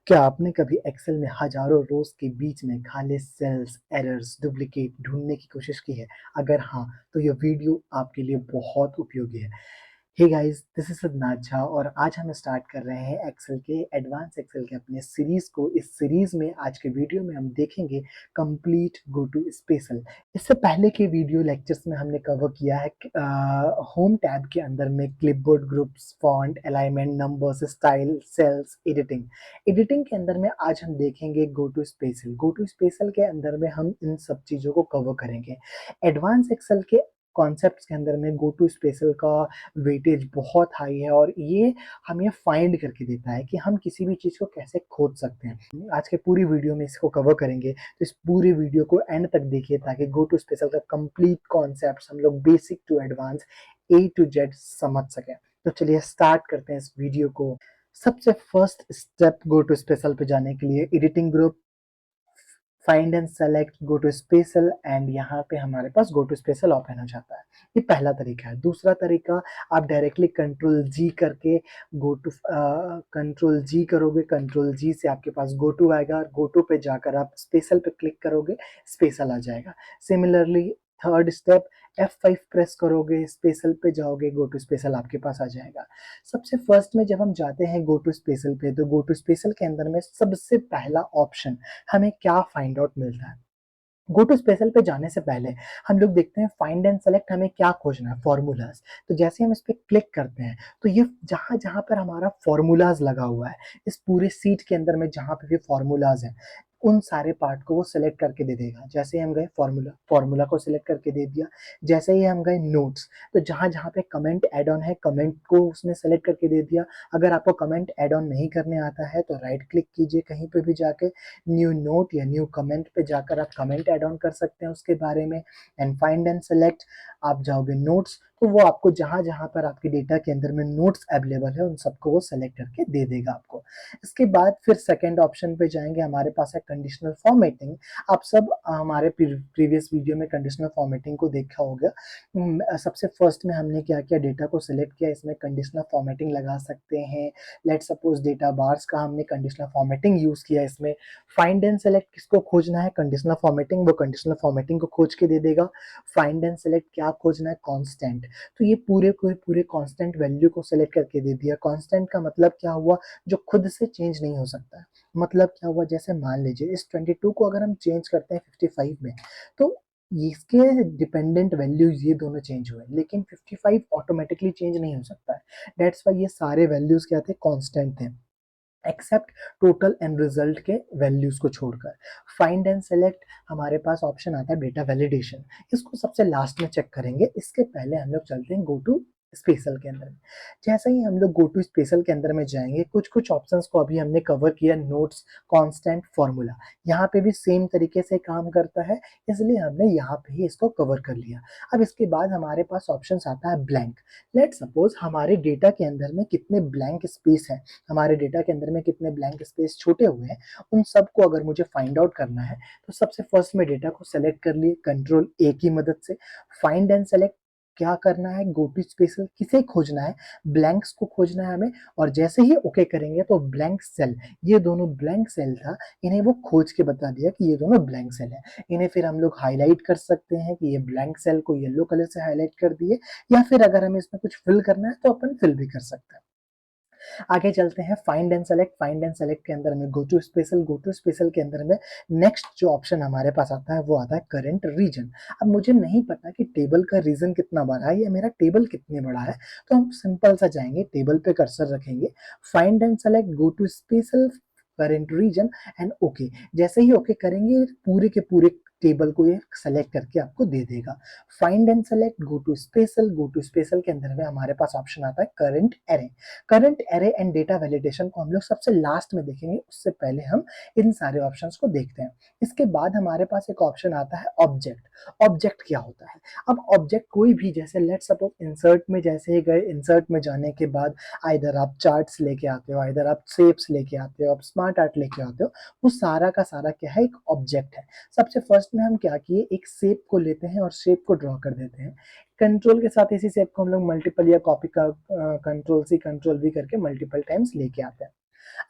क्या आपने कभी एक्सेल में हजारों रोज के बीच में खाली सेल्स, एरर्स, डुप्लीकेट ढूंढने की कोशिश की है? अगर हाँ, तो यह वीडियो आपके लिए बहुत उपयोगी है। Hey guys, this is Siddharth Jha और आज हम स्टार्ट कर रहे हैं एक्सेल के एडवांस एक्सेल के अपने सीरीज को। इस सीरीज में आज के वीडियो में हम देखेंगे कंप्लीट गो टू स्पेशल। इससे पहले के वीडियो लेक्चर्स में हमने कवर किया है होम टैब के अंदर में clipboard, groups, font, alignment, numbers, styles, cells, editing. Editing के अंदर में आज हम देखेंगे go to special. Go to special के अंदर में हम इन सब चीजों को कवर करेंगे। एडवांस एक्सेल के कॉन्सेप्ट्स के अंदर में गो टू स्पेशल का वेटेज बहुत हाई है और ये हमें फाइंड करके देता है कि हम किसी भी चीज को कैसे खोज सकते हैं। आज के पूरी वीडियो में इसको कवर करेंगे, तो इस पूरी वीडियो को एंड तक देखिए ताकि गो टू स्पेशल का कंप्लीट कॉन्सेप्ट हम लोग basic to advance A to Z समझ सकें। तो चलिए स्टार्ट करते हैं इस वीडियो को। सबसे first step go to special पे जाने के लिए editing group, find and select, go to special and यहाँ पे हमारे पास गो टू स्पेशल ओपन हो जाता है। ये पहला तरीका है। दूसरा तरीका, आप डायरेक्टली कंट्रोल जी करके गो टू कंट्रोल जी करोगे, कंट्रोल जी से आपके पास गो टू आएगा, गो टू पे जाकर आप स्पेशल पे क्लिक करोगे, स्पेशल आ जाएगा। Similarly third step, F5 press करोगे, स्पेशल पे जाओगे, गो टू स्पेशल आपके पास आ जाएगा। सबसे फर्स्ट में जब हम जाते हैं गो टू स्पेशल पे, तो गो टू स्पेशल के अंदर में सबसे पहला ऑप्शन हमें क्या फाइंड आउट मिलता है? गो टू स्पेशल पे जाने से पहले हम लोग देखते हैं फाइंड एंड सेलेक्ट हमें क्या खोजना है, फॉर्मूलाज। तो जैसे हम इस पे क्लिक करते हैं तो ये जहां जहां पर हमारा फॉर्मूलाज लगा हुआ है, इस पूरे सीट के अंदर में जहां पे भी फॉर्मूलाज हैं, उन सारे पार्ट को वो सिलेक्ट करके दे देगा। जैसे ही हम गए फॉर्मूला, फॉर्मूला को सिलेक्ट करके दे दिया। जैसे ही हम गए नोट्स, तो जहां जहां पे कमेंट एड ऑन है, कमेंट को उसने सेलेक्ट करके दे दिया। अगर आपको कमेंट एड ऑन नहीं करने आता है तो राइट क्लिक कीजिए कहीं पे भी जाके, न्यू नोट या न्यू कमेंट पे जाकर आप कमेंट ऐड ऑन कर सकते हैं उसके बारे में। एंड फाइंड एंड सेलेक्ट, आप जाओगे नोट्स, तो वो आपको जहां जहां पर आपके डेटा के अंदर में नोट्स अवेलेबल है उन सबको वो सेलेक्ट करके दे देगा आपको। इसके बाद फिर सेकंड ऑप्शन पे जाएंगे, हमारे पास है कंडीशनल फॉर्मेटिंग। आप सब हमारे प्रीवियस वीडियो में कंडीशनल फॉर्मेटिंग को देखा होगा। सबसे फर्स्ट में हमने क्या किया, डेटा को सिलेक्ट किया, इसमें कंडीशनल फॉर्मेटिंग लगा सकते हैं। लेट सपोज डेटा बार्स का हमने कंडीशनल फॉर्मेटिंग यूज किया इसमें। फाइंड एंड सेलेक्ट किसको खोजना है, कंडीशनल फॉर्मेटिंग, वो कंडीशनल फॉर्मेटिंग को खोज के दे देगा। फाइंड एंड सेलेक्ट क्या खोजना है, कांस्टेंट। तो ये पूरे को पूरे कांस्टेंट वैल्यू को सेलेक्ट करके दे दिया। कांस्टेंट का मतलब क्या हुआ, जो खुद से चेंज नहीं हो सकता है। मतलब क्या हुआ, जैसे मान लीजिए इस 22 को अगर हम चेंज करते हैं 55 में, तो इसके डिपेंडेंट वैल्यूज ये दोनों चेंज हुए, लेकिन 55 ऑटोमेटिकली चेंज नहीं हो सकता है। दैट्स वाई ये सारे वैल्यूज क्या थे, कांस्टेंट थे, एक्सेप्ट टोटल एंड रिजल्ट के वैल्यूज को छोड़कर। फाइंड एंड सेलेक्ट, हमारे पास ऑप्शन आता है डेटा वैलिडेशन, इसको सबसे लास्ट में चेक करेंगे। इसके पहले हम लोग चलते हैं गो टू स्पेशल के अंदर में। जैसे ही हम लोग गो टू स्पेशल के अंदर में जाएंगे, कुछ कुछ ऑप्शंस को अभी हमने कवर किया, नोट्स, कांस्टेंट, फॉर्मूला, यहाँ पे भी सेम तरीके से काम करता है, इसलिए हमने यहाँ पे ही इसको कवर कर लिया। अब इसके बाद हमारे पास ऑप्शंस आता है ब्लैंक। लेट सपोज हमारे डेटा के अंदर में कितने ब्लैंक स्पेस है, हमारे डेटा के अंदर में कितने ब्लैंक स्पेस छोटे हुए हैं, उन सबको अगर मुझे फाइंड आउट करना है, तो सबसे फर्स्ट में डेटा को सेलेक्ट कर लिए कंट्रोल ए की मदद से। फाइंड एंड सेलेक्ट क्या करना है, गो टू स्पेशल किसे खोजना है, ब्लैंक्स को खोजना है हमें। और जैसे ही ओके करेंगे तो ब्लैंक सेल, ये दोनों ब्लैंक सेल था, इन्हें वो खोज के बता दिया कि ये दोनों ब्लैंक सेल है। इन्हें फिर हम लोग हाईलाइट कर सकते हैं कि ये ब्लैंक सेल को येलो कलर से हाईलाइट कर दिए, या फिर अगर हमें इसमें कुछ फिल करना है तो अपन फिल भी कर सकते हैं। आगे चलते हैं find and select. Find and select के अंदर में go to special, go to special के अंदर में नेक्स्ट जो ऑप्शन हमारे पास आता है वो आता है करंट रीजन। अब मुझे नहीं पता कि टेबल का रीजन कितना बड़ा है या मेरा टेबल कितने बड़ा है, तो हम सिंपल सा जाएंगे, टेबल पे कर्सर रखेंगे, find and select, go to special, current region and okay. जैसे ही ओके करेंगे पूरे के पूरे टेबल को ये सेलेक्ट करके आपको दे देगा। Find and select, go to special, go to special के अंदर में हमारे पास ऑप्शन आता है current array. Current array and data validation को हम लोग सबसे लास्ट में देखेंगे, उससे पहले हम इन सारे ऑप्शंस को देखते हैं। इसके बाद हमारे पास एक ऑप्शन आता है ऑब्जेक्ट। ऑब्जेक्ट क्या होता है, अब ऑब्जेक्ट कोई भी, जैसे लेट सपोज इंसर्ट में जैसे ही गए, इंसर्ट में जाने के बाद आइदर आप चार्ट्स लेके आते हो, आइदर आप शेप्स लेके आते हो, आप स्मार्ट आर्ट लेके आते हो, वो सारा का सारा क्या है, एक ऑब्जेक्ट है। सबसे फर्स्ट में हम क्या किए, एक शेप को लेते हैं और शेप को ड्रॉ कर देते हैं। कंट्रोल के साथ इसी शेप को हम लोग मल्टीपल या कॉपी का कंट्रोल सी कंट्रोल वी करके मल्टीपल टाइम्स लेके आते हैं।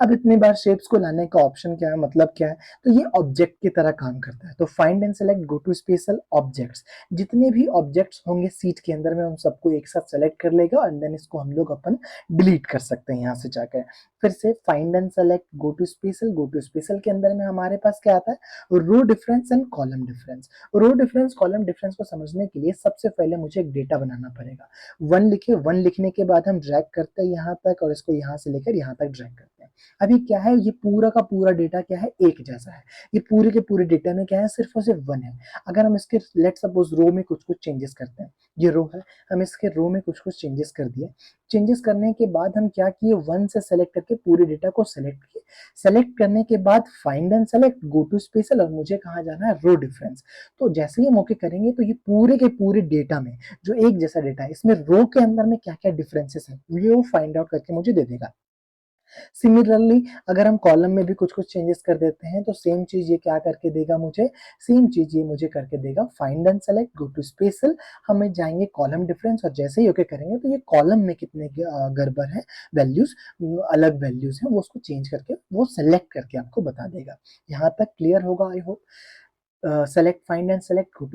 अब इतनी बार शेप्स को लाने का ऑप्शन क्या है, मतलब क्या है, तो ये ऑब्जेक्ट की तरह काम करता है। तो find and select go to special objects, जितने भी ऑब्जेक्ट्स होंगे सीट के अंदर में उन सबको एक साथ सेलेक्ट कर लेगा और देन इसको हम लोग अपन डिलीट कर सकते हैं यहाँ से जाकर। फिर से find and select go to special के अंदर में हमारे पास क्या आता है, row difference and column difference. Row difference column difference को समझने के लिए सबसे पहले मुझे एक डेटा बनाना पड़ेगा। वन लिखे, वन लिखने के बाद हम ड्रैग करते हैं यहाँ तक और इसको यहाँ से लेकर यहाँ तक ड्रैग करते हैं। अभी क्या है, ये पूरा का पूरा डेटा क्या है, एक जैसा है। ये पूरे के पूरे डेटा में क्या है, सिर्फ और सिर्फ वन है। अगर हम इसके लेट सपोज रो में कुछ कुछ चेंजेस करते हैं, ये रो है, हम इसके रो में कुछ कुछ चेंजेस कर दिए। चेंजेस करने के बाद हम क्या किए, वन से सेलेक्ट करके पूरे डेटा को सेलेक्ट किए। सेलेक्ट करने के बाद find and select go to special और मुझे कहाँ जाना है, रो डिफरेंस। तो जैसे ही हम ओके करेंगे तो ये पूरे के पूरे डेटा में जो एक जैसा डेटा है, इसमें रो के अंदर में क्या क्या डिफरेंसेस है वो फाइंड आउट करके मुझे दे देगा। सिमिलरली अगर हम कॉलम में भी कुछ कुछ चेंजेस कर देते हैं तो सेम चीज ये क्या करके देगा मुझे, सेम चीज ये मुझे करके देगा find and select go to special. हमें जाएंगे कॉलम डिफरेंस और जैसे ही ओके करेंगे तो ये कॉलम में कितने गड़बड़ है, वैल्यूज अलग वैल्यूज है, वो उसको चेंज करके वो सेलेक्ट करके आपको बता देगा। यहाँ तक क्लियर होगा I hope. Select find and select go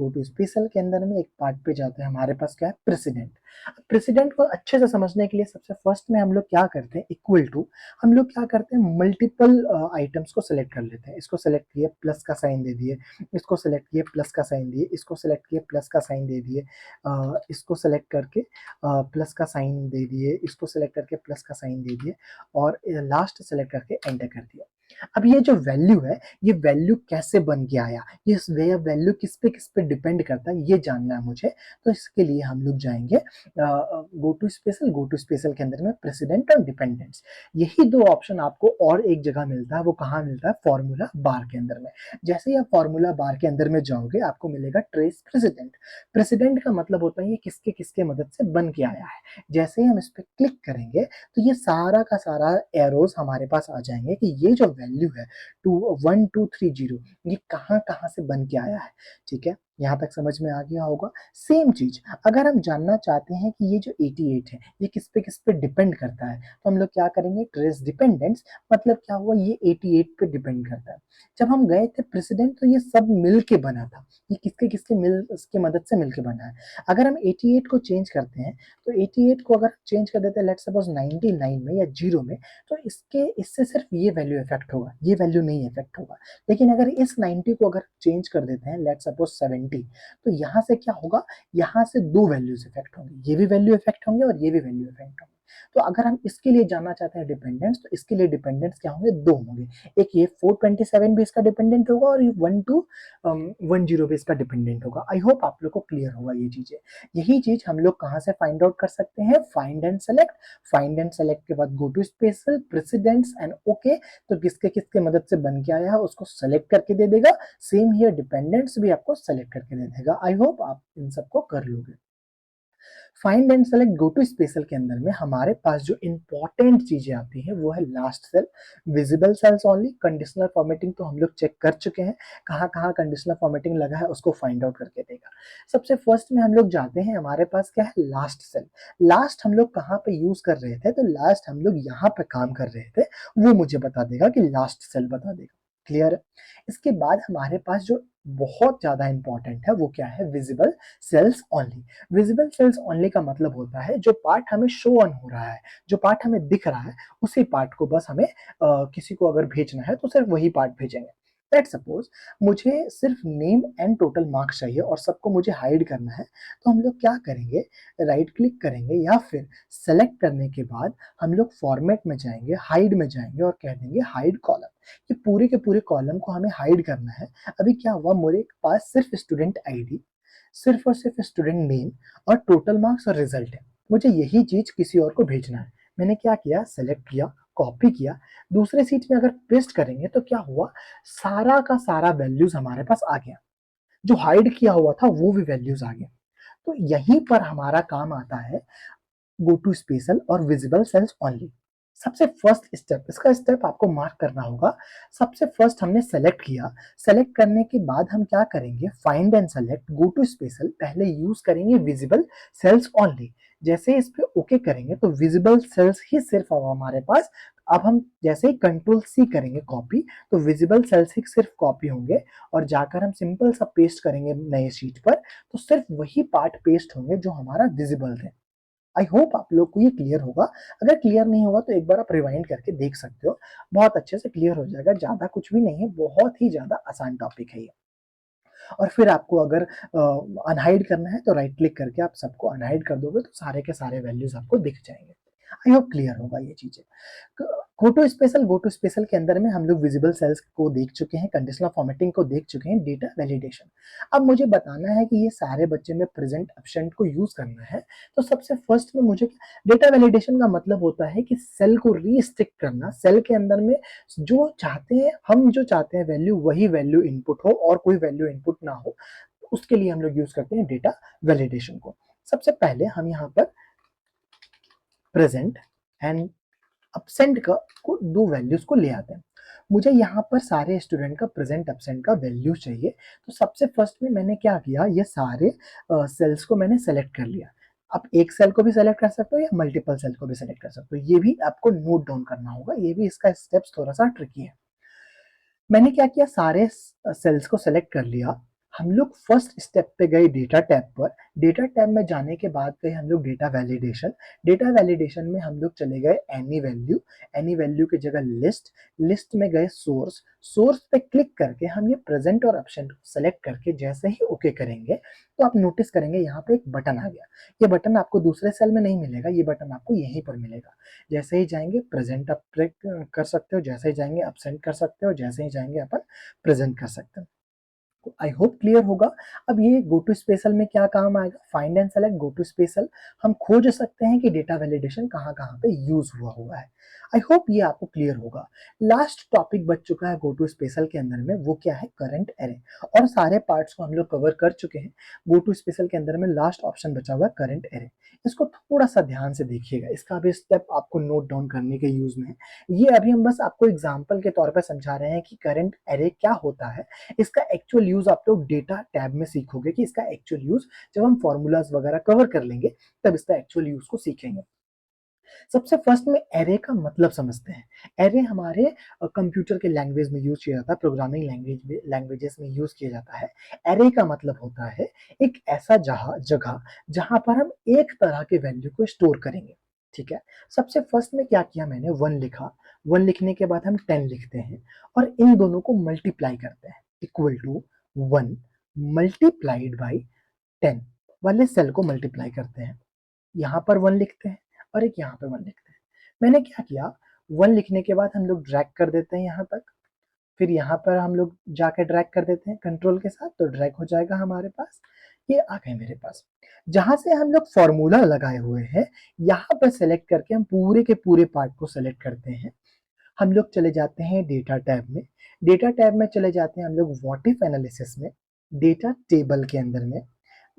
to special के अंदर में एक पार्ट पे जाते हैं, हमारे पास क्या है, प्रेसिडेंट। प्रेसिडेंट को अच्छे से समझने के लिए सबसे फर्स्ट में हम लोग क्या करते हैं, इक्वल टू, हम लोग क्या करते हैं, मल्टीपल आइटम्स को सेलेक्ट कर लेते हैं। इसको सेलेक्ट किए प्लस का साइन दे दिए, इसको सेलेक्ट किए प्लस का साइन दिए, इसको सेलेक्ट किए प्लस का साइन दे दिए, इसको सेलेक्ट करके प्लस का साइन दे दिए, इसको सेलेक्ट करके प्लस का साइन दे दिए और लास्ट सेलेक्ट करके एंटर कर दिया। अब ये जो वैल्यू है, ये वैल्यू कैसे बन के आया, ये वैल्यू किस पे डिपेंड करता है, ये जानना है मुझे। तो इसके लिए हम लोग जाएंगे गो टू स्पेशल के अंदर में प्रेसिडेंट और डिपेंडेंट्स। यही दो ऑप्शन आपको और एक जगह मिलता है, वो कहाँ मिलता है, फॉर्मूला बार के अंदर में। जैसे ही आप फॉर्मूला बार के अंदर में जाओगे आपको मिलेगा ट्रेस प्रेसिडेंट। प्रेसिडेंट का मतलब होता है ये किसके किसके मदद से बन के आया है। जैसे ही हम इस पर क्लिक करेंगे तो ये सारा का सारा एरोज हमारे पास आ जाएंगे कि ये जो वैल्यू है 1230 ये कहाँ कहाँ से बन के आया है। ठीक है, यहाँ तक समझ में आ गया होगा। सेम चीज अगर हम जानना चाहते हैं कि ये जो 88 है ये किस पे डिपेंड करता है, तो हम लोग क्या करेंगे, ट्रेस डिपेंडेंस। मतलब क्या हुआ, ये 88 पे डिपेंड करता है। जब हम गए थे प्रेसिडेंट तो ये सब मिल के बना था, ये किसके किसके मिल इसके मदद से मिलके बना है। अगर हम 88 को चेंज करते हैं तो 88 को अगर चेंज कर देते हैं लेट्स सपोज 99 में या 0 में, तो इससे सिर्फ ये वैल्यू इफेक्ट होगा, ये वैल्यू नहीं इफेक्ट होगा। लेकिन अगर इस 90 को अगर चेंज कर देते हैं लेट्स सपोज 70, तो यहाँ से क्या होगा, यहाँ से दो वैल्यूज इफेक्ट होंगे, ये भी वैल्यू इफेक्ट होंगे और ये भी वैल्यू इफेक्ट होंगे। तो अगर हम इसके लिए जानना चाहते हैं डिपेंडेंस, तो इसके लिए डिपेंडेंस क्या होंगे, दो होंगे। एक ये 427 भी इसका डिपेंडेंट होगा और ये 1210 भी इसका डिपेंडेंट होगा। आई होप आप लोग को क्लियर होगा ये चीजें। यही चीज हम लोग कहाँ से फाइंड आउट कर सकते हैं, find and select. Find and select के बाद go to special precedents and okay, तो किसके किसके मदद से बन के आया है उसको सेलेक्ट करके दे देगा। सेम हियर डिपेंडेंट्स भी आपको सेलेक्ट करके दे देगा। आई होप आप इन सबको कर लोगे। Find and select go to special के अंदर में हमारे पास जो इंपॉर्टेंट चीजें आती हैं वो है last cell, visible cells only, conditional formatting तो हम लोग चेक कर चुके हैं, कहाँ कहाँ कंडीशनल फॉर्मेटिंग लगा है उसको फाइंड आउट करके देगा। सबसे फर्स्ट में हम लोग जाते हैं, हमारे पास क्या है, लास्ट सेल। लास्ट हम लोग कहाँ पे यूज कर रहे थे, तो लास्ट हम लोग यहाँ पे काम कर रहे थे, वो मुझे बता देगा कि लास्ट सेल बता देगा। क्लियर है। इसके बाद हमारे पास जो बहुत ज्यादा इंपॉर्टेंट है वो क्या है, visible cells only. Visible cells only का मतलब होता है जो पार्ट हमें शो ऑन हो रहा है, जो पार्ट हमें दिख रहा है, उसी पार्ट को बस हमें किसी को अगर भेजना है तो सिर्फ वही पार्ट भेजेंगे। लेट्स सपोज मुझे सिर्फ नेम एंड टोटल मार्क्स चाहिए और सबको मुझे हाइड करना है, तो हम लोग क्या करेंगे, राइट क्लिक करेंगे या फिर सेलेक्ट करने के बाद हम लोग फॉर्मेट में जाएंगे, हाइड में जाएंगे और कह देंगे हाइड कॉलम। ये पूरे के पूरे कॉलम को हमें हाइड करना है। अभी क्या हुआ, मेरे पास सिर्फ स्टूडेंट आईडी, सिर्फ और सिर्फ स्टूडेंट नेम और टोटल मार्क्स और रिजल्ट है। मुझे यही चीज किसी और को भेजना है। मैंने क्या किया, सेलेक्ट किया, कॉपी किया, दूसरे सीट में अगर पेस्ट करेंगे तो क्या हुआ, सारा का सारा वैल्यूज हमारे पास आ गया, जो हाइड किया हुआ था वो भी वैल्यूज आ गया। तो यहीं पर हमारा काम आता है गो टू स्पेशल और विजिबल सेल्स ओनली। सबसे फर्स्ट स्टेप, इसका स्टेप आपको मार्क करना होगा। सबसे फर्स्ट हमने सेलेक्ट किया, सेलेक्ट करने के बाद हम क्या करेंगे, find and select go to special, पहले यूज करेंगे विजिबल सेल्स ओनली। जैसे इस पे ओके करेंगे तो विजिबल सेल्स ही सिर्फ अब हमारे पास अब हम जैसे ही कंट्रोल सी करेंगे कॉपी, तो विजिबल सेल्स ही सिर्फ कॉपी होंगे और जाकर हम सिंपल सा पेस्ट करेंगे नए शीट पर, तो सिर्फ वही पार्ट पेस्ट होंगे जो हमारा विजिबल थे। आई होप आप लोग को ये क्लियर होगा। अगर क्लियर नहीं होगा तो एक बार आप रिवाइंड करके देख सकते हो, बहुत अच्छे से क्लियर हो जाएगा। ज़्यादा कुछ भी नहीं है, बहुत ही ज़्यादा आसान टॉपिक है ये। और फिर आपको अगर अनहाइड करना है तो राइट क्लिक करके आप सबको अनहाइड कर दोगे तो सारे के सारे वैल्यूज आपको दिख जाएंगे। आई होप क्लियर होगा ये चीजें। गो टू स्पेशल के अंदर में हम लोग विजिबल सेल्स को देख चुके हैं, कंडीशनल फॉर्मेटिंग को देख चुके हैं, डेटा वैलिडेशन। अब मुझे बताना है कि ये सारे बच्चे में प्रेजेंट एब्सेंट को यूज करना है। तो सबसे फर्स्ट में मुझे डेटा वैलिडेशन का मतलब होता है कि सेल को रीस्ट्रिक्ट करना, सेल के अंदर में जो चाहते हैं हम, जो चाहते हैं वैल्यू, वही वैल्यू इनपुट हो और कोई वैल्यू इनपुट ना हो, उसके लिए हम लोग यूज करते हैं डेटा वैलिडेशन को। सबसे पहले हम यहाँ पर प्रेजेंट एंड एब्सेंट का को दो वैल्यूज को ले आते हैं। मुझे यहाँ पर सारे स्टूडेंट का प्रेजेंट एब्सेंट का वैल्यू चाहिए। तो सबसे फर्स्ट में मैंने क्या किया, ये सारे सेल्स को मैंने सेलेक्ट कर लिया। आप एक सेल को भी सेलेक्ट कर सकते हो या मल्टीपल सेल को भी सेलेक्ट कर सकते हो, ये भी आपको नोट डाउन करना होगा, ये भी इसका स्टेप्स थोड़ा सा ट्रिकी है। मैंने क्या किया, सारे सेल्स को सेलेक्ट कर लिया। हम लोग फर्स्ट स्टेप पे गए डेटा टैब पर। डेटा टैब में जाने के बाद गए हम लोग डेटा वैलिडेशन। डेटा वैलिडेशन में हम लोग चले गए एनी वैल्यू की जगह लिस्ट। लिस्ट में गए सोर्स। सोर्स पे क्लिक करके हम ये प्रेजेंट और एब्सेंट को सेलेक्ट करके जैसे ही ओके करेंगे तो आप नोटिस करेंगे यहाँ पे एक बटन आ गया। ये बटन आपको दूसरे सेल में नहीं मिलेगा, ये बटन आपको यहीं पर मिलेगा। जैसे ही जाएंगे प्रेजेंट आप कर सकते हो, जैसे ही जाएंगे एब्सेंट कर सकते हो, जैसे ही जाएंगे अपन प्रेजेंट कर सकते हैं। आई होप क्लियर होगा। अब ये गो टू स्पेशल में क्या काम आएगा, find and select go to special. हम खोज सकते हैं कि डेटा वैलिडेशन कहाँ कहाँ पे यूज हुआ है। आई होप ये आपको क्लियर होगा। लास्ट टॉपिक बच चुका है गो टू स्पेशल के अंदर में, वो क्या है, करंट एरे। और सारे पार्ट्स को हम लोग कवर कर चुके हैं। गो टू स्पेशल के अंदर में लास्ट ऑप्शन बचा हुआ है करंट एरे। इसको थोड़ा सा ध्यान से देखिएगा, इसका भी स्टेप आपको नोट डाउन करने के यूज में है। ये अभी हम बस आपको एग्जाम्पल के तौर पर समझा रहे हैं कि करंट एरे क्या होता है। इसका एक्चुअल यूज आप लोग डेटा टैब में सीखोगे कि इसका एक्चुअल यूज जब हम फॉर्मूलाज वगैरह कवर कर लेंगे तब इसका एक्चुअल यूज को सीखेंगे। सबसे फर्स्ट में एरे का मतलब समझते हैं। एरे हमारे कंप्यूटर के लैंग्वेज में यूज किया जाता है, प्रोग्रामिंग लैंग्वेजेस में यूज किया जाता है। एरे का मतलब होता है एक ऐसा जगह जहां पर हम एक तरह के वैल्यू को स्टोर करेंगे। ठीक है। सबसे फर्स्ट में क्या किया, मैंने 1 लिखा। 1 लिखने के बाद हम 10 लिखते हैं और इन दोनों को मल्टीप्लाई करते हैं, इक्वल टू 1 मल्टीप्लाइड बाई 10 वाले सेल को मल्टीप्लाई करते हैं। यहाँ पर 1 लिखते हैं और एक यहाँ पे 1 लिखते हैं। मैंने क्या किया, 1 लिखने के बाद हम लोग ड्रैग कर देते हैं यहाँ तक, फिर यहाँ पर हम लोग जाके ड्रैग कर देते हैं कंट्रोल के साथ, तो ड्रैग हो जाएगा हमारे पास। ये आ गए मेरे पास। जहां से हम लोग फॉर्मूला लगाए हुए हैं, यहाँ पर सेलेक्ट करके हम पूरे के पूरे पार्ट को सेलेक्ट करते हैं। हम लोग चले जाते हैं डेटा टैब में। डेटा टैब में चले जाते हैं हम लोग व्हाट इफ एनालिसिस में। डेटा टेबल के अंदर में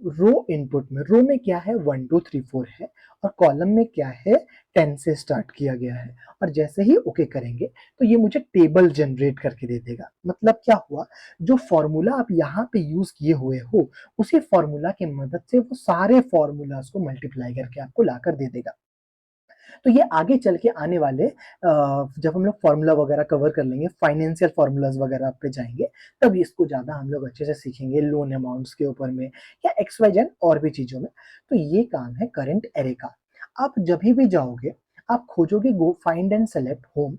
रो इनपुट में, रो में क्या है 1 2 3 4 है और कॉलम में क्या है 10 से स्टार्ट किया गया है। और जैसे ही ओके करेंगे तो ये मुझे टेबल जनरेट करके दे देगा। मतलब क्या हुआ, जो फॉर्मूला आप यहाँ पे यूज किए हुए हो उसी फॉर्मूला की मदद से वो सारे फॉर्मूलाज को मल्टीप्लाई करके आपको लाकर दे देगा। तो ये आगे चल के आने वाले जब हम लोग फॉर्मूला वगैरह कवर कर लेंगे, फाइनेंशियल फॉर्मूलाज वगैरह पे जाएंगे, तब इसको ज्यादा हम लोग अच्छे से सीखेंगे, लोन अमाउंट्स के ऊपर में या एक्स वाई जेड और भी चीजों में। तो ये काम है करंट एरे का। आप जब भी जाओगे, आप खोजोगे go find and select home,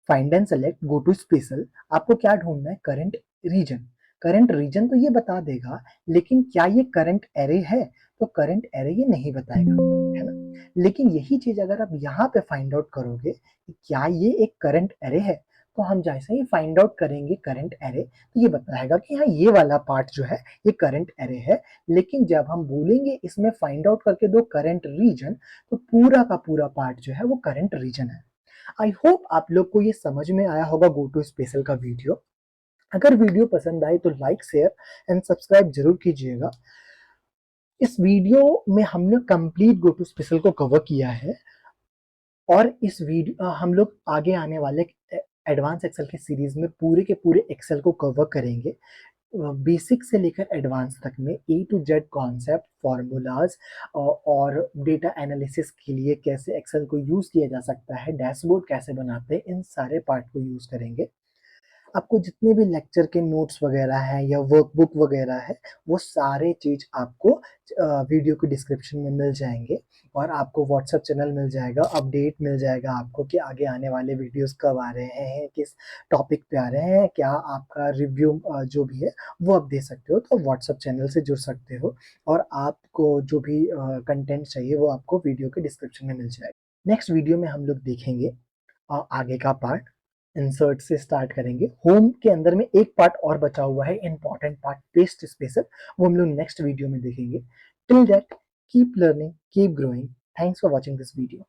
find and select go to special, आपको क्या ढूंढना है, करंट रीजन। करंट रीजन तो ये बता देगा, लेकिन क्या ये करंट एरे है, तो करंट एरे ये नहीं बताएगा, है ना। लेकिन यही चीज अगर आप यहाँ पे फाइंड आउट करोगे कि क्या ये एक करंट एरे है, तो हम जैसे ही फाइंड आउट करेंगे करंट एरे, तो ये बताएगा कि हाँ ये वाला पार्ट जो है ये करंट एरे है। लेकिन जब हम बोलेंगे इसमें फाइंड आउट करके दो करंट रीजन, तो पूरा का पूरा पार्ट जो है वो करंट रीजन है। आई होप आप लोग को ये समझ में आया होगा गो टू स्पेशल का वीडियो। अगर वीडियो पसंद आए तो लाइक शेयर एंड सब्सक्राइब जरूर कीजिएगा। इस वीडियो में हमने कंप्लीट गो टू स्पेशल को कवर किया है और इस वीडियो हम लोग आगे आने वाले एडवांस एक्सेल की सीरीज में पूरे के पूरे एक्सेल को कवर करेंगे। बेसिक से लेकर एडवांस तक में ए टू जेड कॉन्सेप्ट, फॉर्मूलाज और डेटा एनालिसिस के लिए कैसे एक्सेल को यूज़ किया जा सकता है, डैशबोर्ड कैसे बनाते हैं, इन सारे पार्ट को यूज़ करेंगे। आपको जितने भी लेक्चर के नोट्स वगैरह हैं या वर्कबुक वगैरह है, वो सारे चीज़ आपको वीडियो के डिस्क्रिप्शन में मिल जाएँगे और आपको व्हाट्सएप चैनल मिल जाएगा, अपडेट मिल जाएगा आपको कि आगे आने वाले वीडियोज़ कब आ रहे हैं, किस टॉपिक पे आ रहे हैं, क्या आपका रिव्यू जो भी है, वो आप दे सकते हो। तो व्हाट्सएप चैनल से जुड़ सकते हो और आपको जो भी कंटेंट चाहिए, वो आपको वीडियो के डिस्क्रिप्शन में मिल जाएगा। नेक्स्ट वीडियो में हम लोग देखेंगे आगे का पार्ट, इंसर्ट से स्टार्ट करेंगे। होम के अंदर में एक पार्ट और बचा हुआ है, इंपॉर्टेंट पार्ट, पेस्ट स्पेसर, वो हम लोग नेक्स्ट वीडियो में देखेंगे। Till that keep learning, keep growing. Thanks for watching this video.